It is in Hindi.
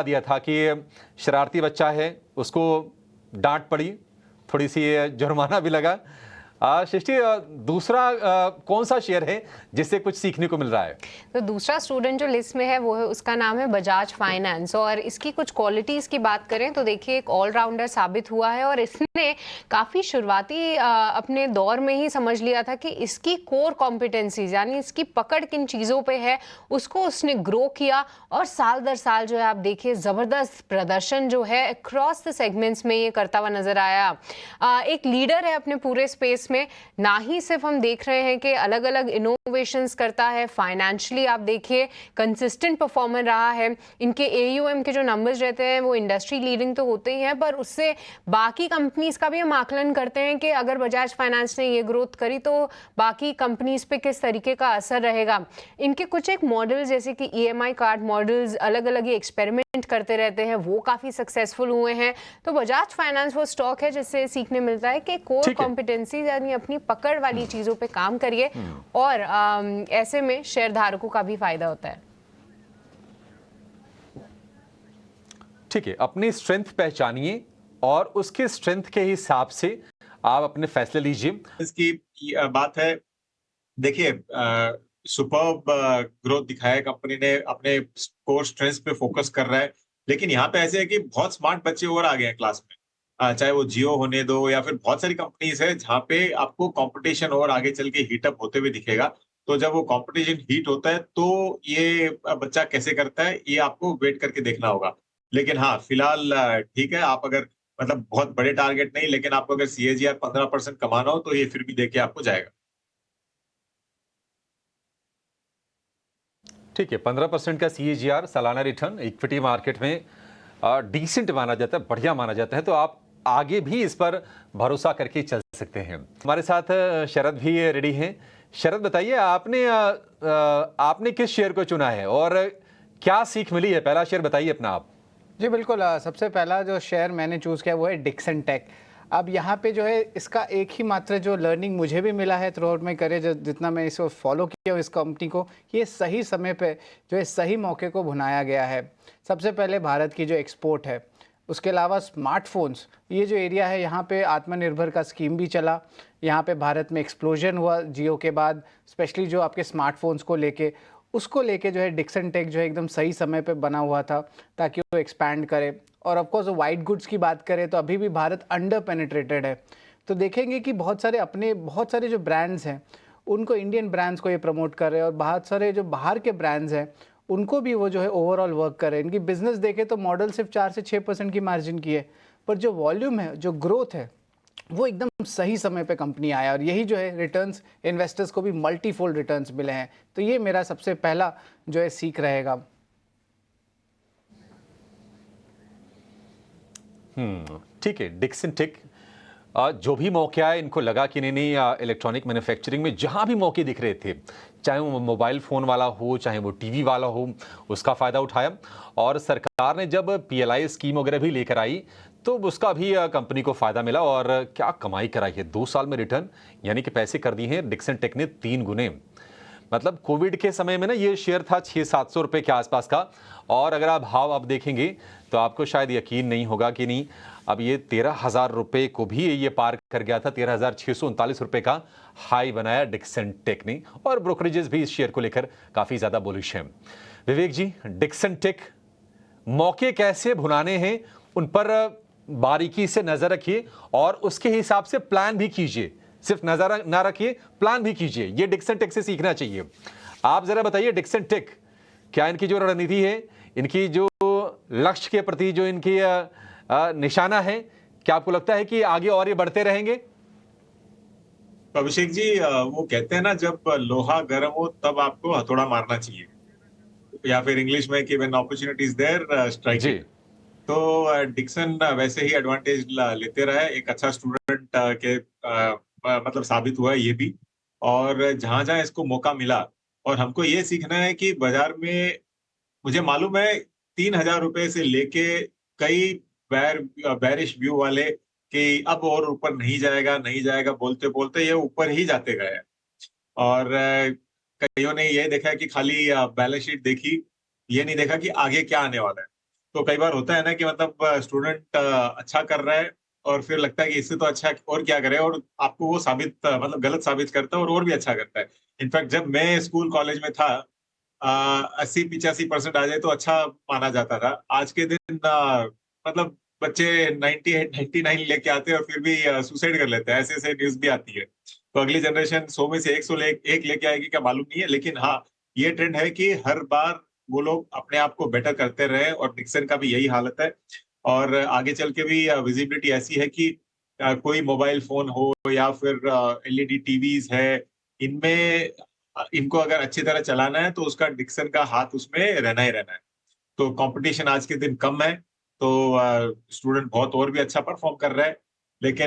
दिया था कि शरारती बच्चा है, उसको डांट पड़ी, थोड़ी सी जुर्माना भी लगा। सृष्टि, दूसरा कौन सा शेयर है जिससे कुछ सीखने को मिल रहा है? तो दूसरा स्टूडेंट जो लिस्ट में है वो है, उसका नाम है बजाज फाइनेंस। और इसकी कुछ क्वालिटीज़ की बात करें तो देखिए, एक ऑलराउंडर साबित हुआ है और इसने काफ़ी शुरुआती अपने दौर में ही समझ लिया था कि इसकी कोर कॉम्पिटेंसीज यानी इसकी पकड़ किन चीज़ों पे है, उसको उसने ग्रो किया और साल दर साल जो है आप देखिए ज़बरदस्त प्रदर्शन जो है अक्रॉस द सेगमेंट्स में ये करता हुआ नजर आया। एक लीडर है अपने पूरे स्पेस में। ना ही सिर्फ हम देख रहे हैं कि अलग अलग इनोवेशंस करता है, फाइनेंशियली आप देखिए कंसिस्टेंट परफॉर्मर रहा है। इनके एयूएम के जो नंबर्स रहते हैं वो इंडस्ट्री लीडिंग तो होते ही हैं, पर उससे बाकी कंपनीज का भी हम आकलन करते हैं कि अगर बजाज फाइनेंस ने ये ग्रोथ करी तो बाकी कंपनीज पे किस तरीके का असर रहेगा। इनके कुछ एक मॉडल जैसे कि ईएमआई कार्ड मॉडल्स अलग अलग एक्सपेरिमेंट करते रहते हैं, वो काफी सक्सेसफुल हुए हैं। तो बजाज फाइनेंस वो स्टॉक है जिससे सीखने मिलता है कि कोर कॉम्पिटेंसी यानी अपनी पकड़ वाली चीजों पे काम करिए और ऐसे में शेयर धारकों का भी फायदा होता है। ठीक है, अपनी स्ट्रेंथ पहचानिए और उसके स्ट्रेंथ के हिसाब से आप अपने फैसले लीजिए। इसकी बात है, देखिए सुपर्ब ग्रोथ दिखाया है कंपनी ने, अपने कोर स्ट्रेंथ पे फोकस कर रहा है। लेकिन यहाँ पे ऐसे है कि बहुत स्मार्ट बच्चे और आ गए हैं क्लास में, चाहे वो जियो होने दो या फिर बहुत सारी कंपनीज है जहाँ पे आपको कंपटीशन और आगे चल के हीटअप होते हुए दिखेगा। तो जब वो कंपटीशन हीट होता है तो ये बच्चा कैसे करता है, ये आपको वेट करके देखना होगा। लेकिन हाँ, फिलहाल ठीक है, आप अगर मतलब बहुत बड़े टारगेट नहीं, लेकिन आपको अगर सीएजीआर 15% कमाना हो तो ये फिर भी देके आपको जाएगा। ठीक है, 15% का सीएजीआर सालाना रिटर्न इक्विटी मार्केट में डिसेंट माना जाता है, बढ़िया माना जाता है। तो आप आगे भी इस पर भरोसा करके चल सकते हैं। हमारे साथ शरद भी रेडी हैं। शरद, बताइए, आपने किस शेयर को चुना है और क्या सीख मिली है? पहला शेयर बताइए अपना आप। जी बिल्कुल, सबसे पहला जो शेयर मैंने चूज़ किया वो है डिक्सन टेक। अब यहाँ पे जो है इसका एक ही मात्र जो लर्निंग मुझे भी मिला है थ्रू आउट माई करियर, जितना मैं इसको फॉलो किया हूँ इस कंपनी को, ये सही समय पे जो है सही मौके को भुनाया गया है। सबसे पहले भारत की जो एक्सपोर्ट है, उसके अलावा स्मार्टफोन्स, ये जो एरिया है यहाँ पे आत्मनिर्भर का स्कीम भी चला। यहाँ पे भारत में एक्सप्लोजन हुआ जियो के बाद, स्पेशली जो आपके स्मार्टफोन्स को लेके, उसको लेके जो है डिक्सन टेक जो है एकदम सही समय पे बना हुआ था ताकि वो एक्सपैंड करे। और ऑफ कोर्स वाइट गुड्स की बात करें तो अभी भी भारत अंडर पेनिट्रेटेड है। तो देखेंगे कि बहुत सारे जो ब्रांड्स हैं उनको, इंडियन ब्रांड्स को ये प्रमोट कर रहे हैं और बहुत सारे जो बाहर के ब्रांड्स हैं उनको भी वो जो है ओवरऑल वर्क कर रहे हैं। इनकी बिजनेस देखें तो मॉडल सिर्फ 4 से 6% की मार्जिन की है, पर जो वॉल्यूम है, जो ग्रोथ है, वो एकदम सही समय पे कंपनी आया और यही जो है रिटर्न्स इन्वेस्टर्स को भी मल्टीफोल्ड रिटर्न्स मिले हैं। तो ये मेरा सबसे पहला जो है सीख रहेगा। ठीक है, डिक्सन टेक, जो भी मौके आए इनको लगा कि नहीं इलेक्ट्रॉनिक मैन्युफैक्चरिंग में जहां भी मौके दिख रहे थे, चाहे वो मोबाइल फ़ोन वाला हो, चाहे वो टीवी वाला हो, उसका फ़ायदा उठाया। और सरकार ने जब पीएलआई स्कीम वगैरह भी लेकर आई तो उसका भी कंपनी को फ़ायदा मिला और क्या कमाई कराई है। 2 साल में रिटर्न यानी कि पैसे कर दिए हैं डिक्सन टेक ने 3 गुने। मतलब कोविड के समय में ना ये शेयर था 600-700 रुपये के आसपास का, और अगर आप भाव आप देखेंगे तो आपको शायद यकीन नहीं होगा कि नहीं, अब ये 13,000 रुपये को भी ये पार कर गया था। 13,639 रुपये का हाई बनाया डिक्सन टेक ने, और ब्रोकरेजेस भी इस शेयर को लेकर काफ़ी ज़्यादा बुलिश हैं। विवेक जी, डिक्सन टेक मौके कैसे भुनाने हैं उन पर बारीकी से नज़र रखिए और उसके हिसाब से प्लान भी कीजिए। सिर्फ नजर ना रखिए, प्लान भी कीजिए। ये डिक्सन टेक से सीखना चाहिए। आप जरा बताइए, डिक्सन टेक क्या इनकी जो रणनीति है, इनकी जो लक्ष्य के प्रति जो इनकी निशाना है, क्या आपको लगता है कि आगे और ये बढ़ते रहेंगे? तो अभिषेक जी, वो कहते हैं ना, जब लोहा गर्म हो तब आपको हथौड़ा मारना चाहिए, या फिर इंग्लिश में कि when opportunity is there strike it. तो डिक्सन वैसे ही एडवांटेज लेते रहे, एक अच्छा स्टूडेंट के मतलब साबित हुआ है ये भी। और जहां जहां इसको मौका मिला, और हमको ये सीखना है कि बाजार में, मुझे मालूम है 3,000 रुपए से लेके कई बैरिश व्यू वाले कि अब और ऊपर नहीं जाएगा नहीं जाएगा बोलते बोलते ये ऊपर ही जाते गए हैं। और कईयों ने ये देखा कि खाली बैलेंस शीट देखी, ये नहीं देखा कि आगे क्या आने वाला है। तो कई बार होता है ना कि मतलब स्टूडेंट अच्छा कर रहा है और फिर लगता है कि इससे तो अच्छा और क्या करे, और आपको वो मतलब गलत साबित करता है और भी अच्छा करता है। इनफैक्ट जब मैं स्कूल कॉलेज में था, 80-85% आ जाए तो अच्छा माना जाता था। आज के दिन मतलब बच्चे 98 99 लेके आते हैं और फिर भी सुसाइड कर लेते हैं, ऐसे ऐसे न्यूज भी आती है। तो अगली जनरेशन 100 में से 100 लेके आएगी क्या मालूम नहीं है, लेकिन हाँ, ये ट्रेंड है कि हर बार वो लोग अपने आप को बेटर करते रहे, और डिक्सन का भी यही हालत है। और आगे चल के भी विजिबिलिटी ऐसी है कि कोई मोबाइल फोन हो या फिर एलईडी टीवीज है, इनमें इनको अगर अच्छी तरह चलाना है तो उसका डिक्सन का हाथ उसमें रहना ही रहना है। तो कंपटीशन आज के दिन कम है, तो स्टूडेंट बहुत और भी अच्छा परफॉर्म कर रहा है, लेकिन